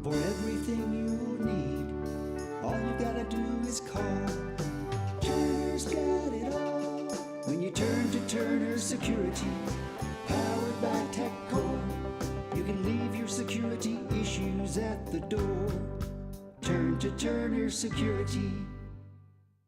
for everything you need. All you gotta do is call. Turner's got it all. When you turn to Turner Security, powered by TechCore, you can leave your security issues at the door. Turn to Turner Security.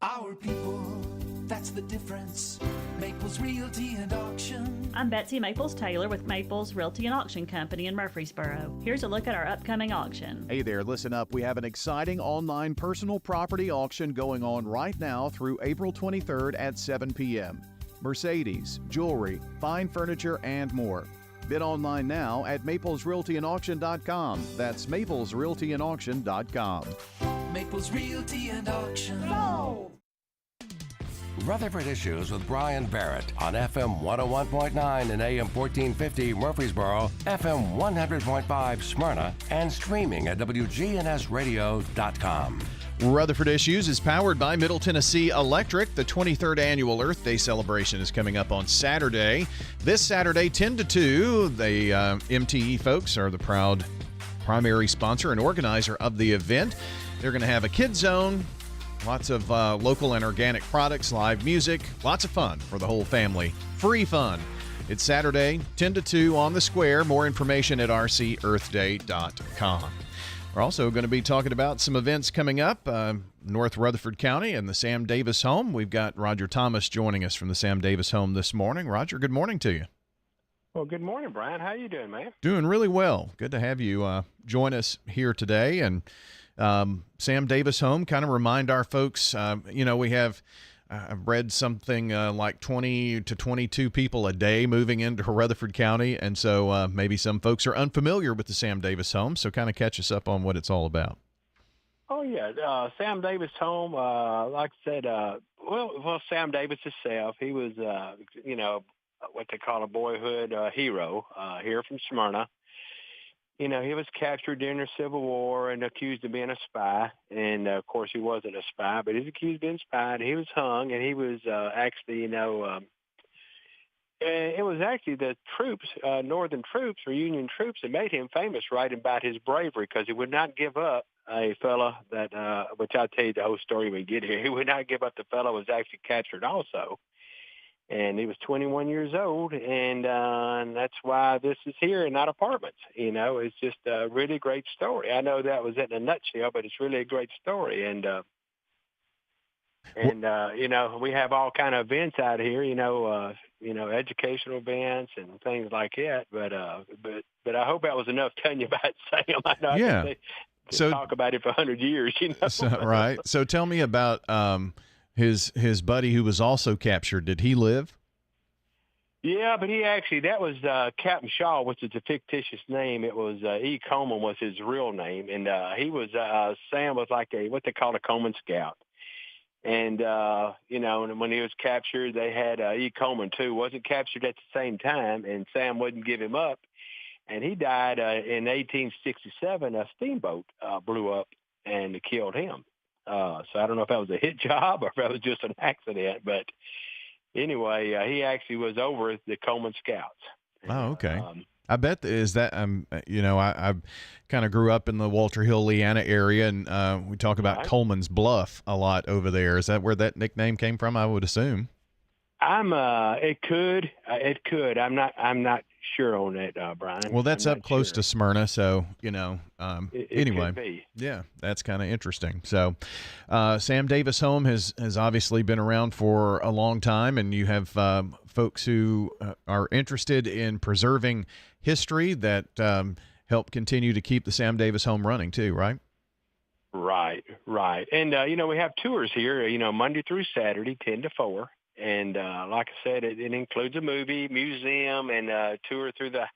Our people, that's the difference. Maples Realty and Auction. I'm Betsy Maples Taylor with Maples Realty and Auction Company in Murfreesboro. Here's a look at our upcoming auction. Hey there, listen up. We have an exciting online personal property auction going on right now through April 23rd at 7 p.m. Mercedes, jewelry, fine furniture, and more. Bid online now at maplesrealtyandauction.com. That's maplesrealtyandauction.com. Maples Realty and Auction. Rutherford Issues with Brian Barrett on FM 101.9 and AM 1450 Murfreesboro, FM 100.5 Smyrna, and streaming at WGNSradio.com. Rutherford Issues is powered by Middle Tennessee Electric. The 23rd annual Earth Day celebration is coming up on Saturday. This Saturday, 10 to 2, the MTE folks are the proud primary sponsor and organizer of the event. They're going to have a kids zone, lots of local and organic products, live music, lots of fun for the whole family. Free fun. It's Saturday, 10 to 2 on the square. More information at rcearthday.com. We're also going to be talking about some events coming up, North Rutherford County and the Sam Davis Home. We've got Roger Thomas joining us from the Sam Davis Home this morning. Roger, good morning to you. Well, good morning, Brian. How you doing, man? Doing really well. Good to have you join us here today. And Sam Davis Home, kind of remind our folks, we have, I've read something like 20 to 22 people a day moving into Rutherford County. And so maybe some folks are unfamiliar with the Sam Davis Home. So kind of catch us up on what it's all about. Oh, yeah. Sam Davis Home, like I said, Sam Davis himself, he was, what they call a boyhood hero here from Smyrna. He was captured during the Civil War and accused of being a spy. And, of course, he wasn't a spy, but he was accused of being a spy. And he was hung, and he was actually, it was actually the troops, Northern troops or Union troops that made him famous, writing about his bravery, because he would not give up a fella that, which I'll tell you the whole story when we get here. He would not give up the fella who was actually captured also. And he was 21 years old, and that's why this is here and not apartments. It's just a really great story. I know that was in a nutshell, but it's really a great story. And we have all kind of events out here, educational events and things like that. But I hope that was enough telling you about Sam. I know Yeah. I can talk about it for 100 years, So, right. So tell me about his buddy who was also captured. Did he live? Yeah, but that was Captain Shaw, which is a fictitious name. It was E. Coleman was his real name. And he was, Sam was like what they call a Coleman Scout. And, when he was captured, they had E. Coleman, too, wasn't captured at the same time, and Sam wouldn't give him up. And he died in 1867. A steamboat blew up and killed him. So I don't know if that was a hit job or if that was just an accident, but anyway, he actually was over the Coleman Scouts. Oh, okay. I bet is that I kind of grew up in the Walter Hill, Leanna area, and we talk about Coleman's Bluff a lot over there. Is that where that nickname came from? I would assume. It could. I'm not sure on that, Brian. Well, that's up close sure to Smyrna, so anyway, could be. Yeah, that's kind of interesting. So, Sam Davis Home has obviously been around for a long time, and you have folks who are interested in preserving history that help continue to keep the Sam Davis Home running too, right? Right. And we have tours here, Monday through Saturday, 10 to 4. And like I said, it includes a movie, museum, and a tour through the,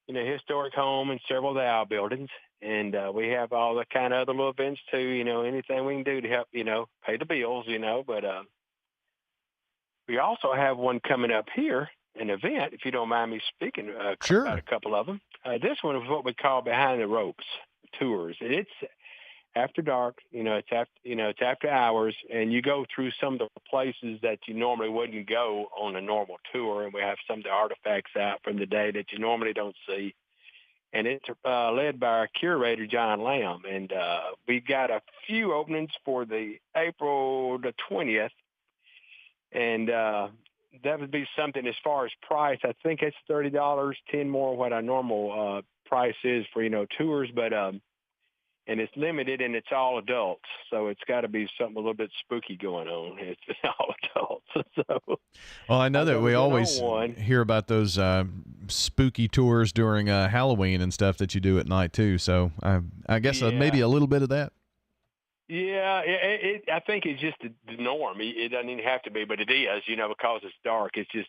historic home and several of the outbuildings. And we have all the kind of other little events too, anything we can do to help, pay the bills, But we also have one coming up here, an event, if you don't mind me speaking Sure. about a couple of them. This one is what we call Behind the Ropes tours. It's after dark, it's after hours, and you go through some of the places that you normally wouldn't go on a normal tour, and we have some of the artifacts out from the day that you normally don't see. and it's led by our curator, John Lamb. And we've got a few openings for the April the 20th, and that would be something as far as price. I think it's $30, 10 more what our normal price is for, tours, but and it's limited and it's all adults. So it's got to be something a little bit spooky going on. It's all adults. So, well, I know that we always one. hear about those spooky tours during Halloween and stuff that you do at night too. So I guess maybe a little bit of that. Yeah, I think it's just the norm. It doesn't even have to be, but it is, because it's dark. It's just,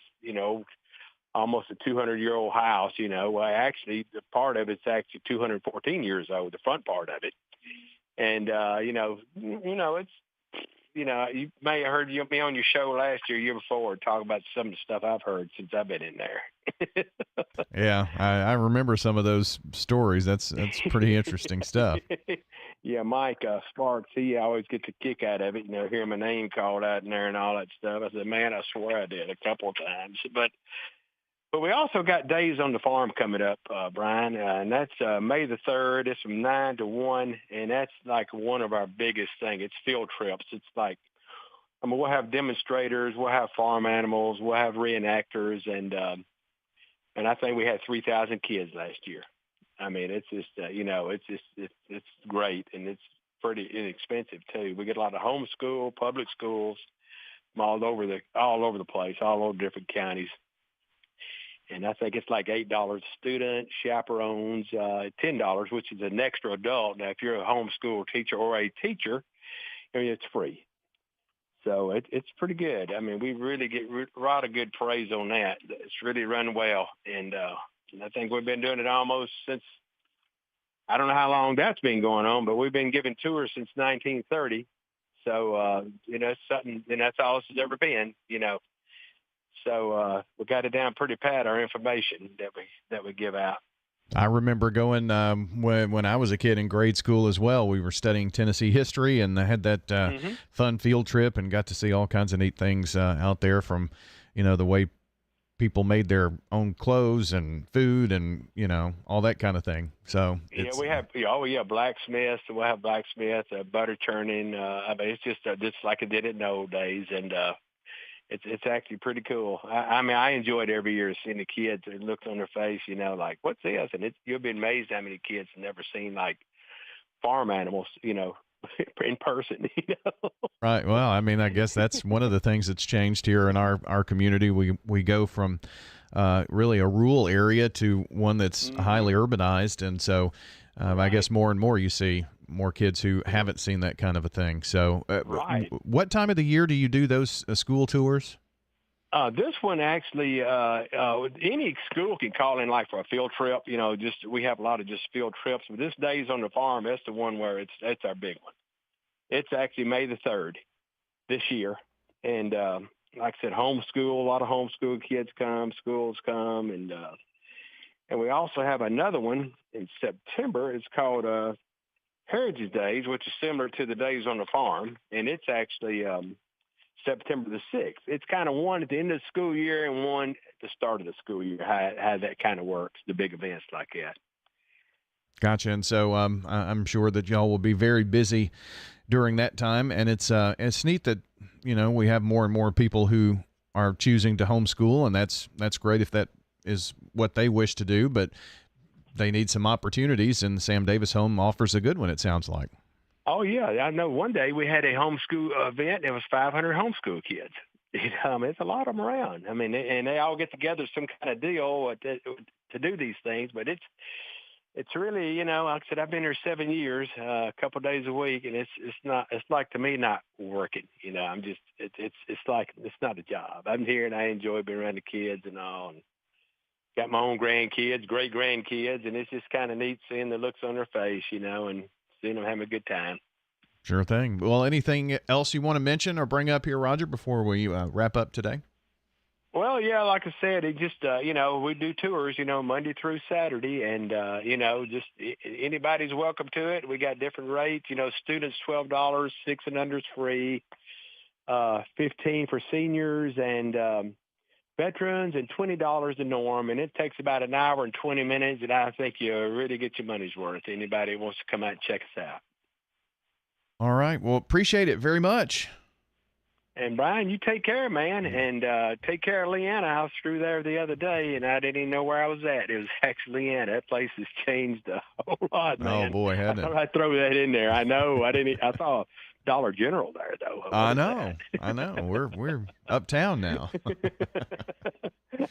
almost a 200-year-old house, Well, actually, the part of it's actually 214 years old, the front part of it. And, it's, you may have heard me on your show last year before, talk about some of the stuff I've heard since I've been in there. Yeah, I remember some of those stories. That's pretty interesting stuff. Yeah, Mike Sparks, he always gets a kick out of it, hearing my name called out in there and all that stuff. I said, man, I swear I did a couple of times. But we also got Days on the Farm coming up, Brian, and that's May the 3rd. It's from 9 to 1, and that's like one of our biggest things. It's field trips. It's like, we'll have demonstrators, we'll have farm animals, we'll have reenactors, and I think we had 3,000 kids last year. I mean, it's just, it's great, and it's pretty inexpensive too. We get a lot of homeschool, public schools, from all over the place, all over different counties. And I think it's like $8 a student, chaperones, $10, which is an extra adult. Now, if you're a homeschool teacher or a teacher, it's free. So it's pretty good. I mean, we really get a lot of good praise on that. It's really run well. And I think we've been doing it almost since, I don't know how long that's been going on, but we've been giving tours since 1930. So, it's something, and that's all it's ever been, So we got it down pretty pat, our information that we give out. I remember going when I was a kid in grade school as well. We were studying Tennessee history, and I had that fun field trip and got to see all kinds of neat things out there, from the way people made their own clothes and food and all that kind of thing. So we have blacksmiths. We'll have blacksmith, butter churning. It's just like it did in the old days, and it's actually pretty cool. I enjoy it every year, seeing the kids, the looks on their face, like, what's this? And you'll be amazed how many kids have never seen like farm animals, in person. Right. Well, I guess that's one of the things that's changed here in our community. We go from really a rural area to one that's highly urbanized, and so I guess more and more you see more kids who haven't seen that kind of a thing. So right. What time of the year do you do those school tours? This one actually, any school can call in like for a field trip. We have a lot of just field trips. But this Days on the Farm, that's the one where it's our big one. It's actually May the 3rd this year. And like I said, homeschool, a lot of homeschool kids come, schools come. And we also have another one in September. It's called Heritage Days, which is similar to the Days on the Farm. And it's actually September the 6th. It's kind of one at the end of the school year and one at the start of the school year, how that kind of works, the big events like that. Gotcha. And so I'm sure that y'all will be very busy during that time. And it's neat that, we have more and more people who are choosing to homeschool, and that's great if that is what they wish to do, but they need some opportunities, and Sam Davis Home offers a good one, it sounds like. Oh, yeah. I know one day we had a homeschool event. There was 500 homeschool kids. It's a lot of them around. And they all get together some kind of deal to do these things. But it's really, like I said, I've been here 7 years, a couple of days a week, and it's like, to me, not working. I'm just, it's like, it's not a job. I'm here and I enjoy being around the kids and all. And got my own grandkids, great grandkids, and it's just kind of neat seeing the looks on their face, and seeing them having a good time. Sure thing. Well, anything else you want to mention or bring up here, Roger, before we wrap up today? Well, yeah, like I said, it just, we do tours, Monday through Saturday, and, just anybody's welcome to it. We got different rates, students $12, 6 and under is free, $15 for seniors, and veterans and $20 the norm, and it takes about an hour and 20 minutes, and I think you'll really get your money's worth. Anybody who wants to come out and check us out. All right. Well, appreciate it very much. And, Brian, you take care, man, and take care of Leanna. I was through there the other day, and I didn't even know where I was at. It was actually Leanna. That place has changed a whole lot, man. Oh, boy, hadn't I it? thought I'd throw that in there. I know. I saw Dollar General there, though. I know. We're uptown now.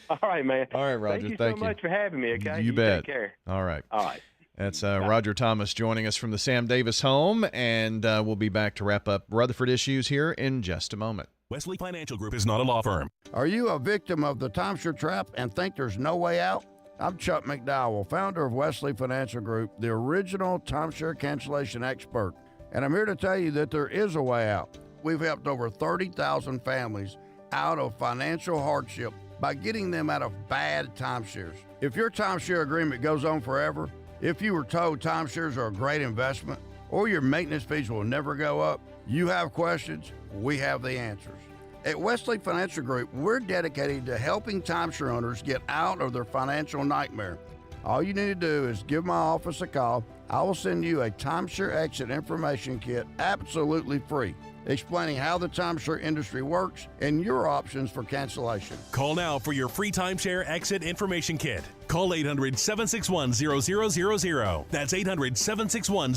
All right, man. All right, Roger. Thank you Thank so much for having me, okay? You bet. Take care. All right. All right. That's Roger Thomas joining us from the Sam Davis home, and we'll be back to wrap up Rutherford issues here in just a moment. Wesley Financial Group is not a law firm. Are you a victim of the timeshare trap and think there's no way out? I'm Chuck McDowell, founder of Wesley Financial Group, the original timeshare cancellation expert. And I'm here to tell you that there is a way out. We've helped over 30,000 families out of financial hardship by getting them out of bad timeshares. If your timeshare agreement goes on forever, if you were told timeshares are a great investment, or your maintenance fees will never go up, you have questions, we have the answers. At Wesley Financial Group, we're dedicated to helping timeshare owners get out of their financial nightmare. All you need to do is give my office a call. I will send you a timeshare exit information kit absolutely free, explaining how the timeshare industry works and your options for cancellation. Call now for your free timeshare exit information kit. Call 800-761-0000. That's 800-761-0000.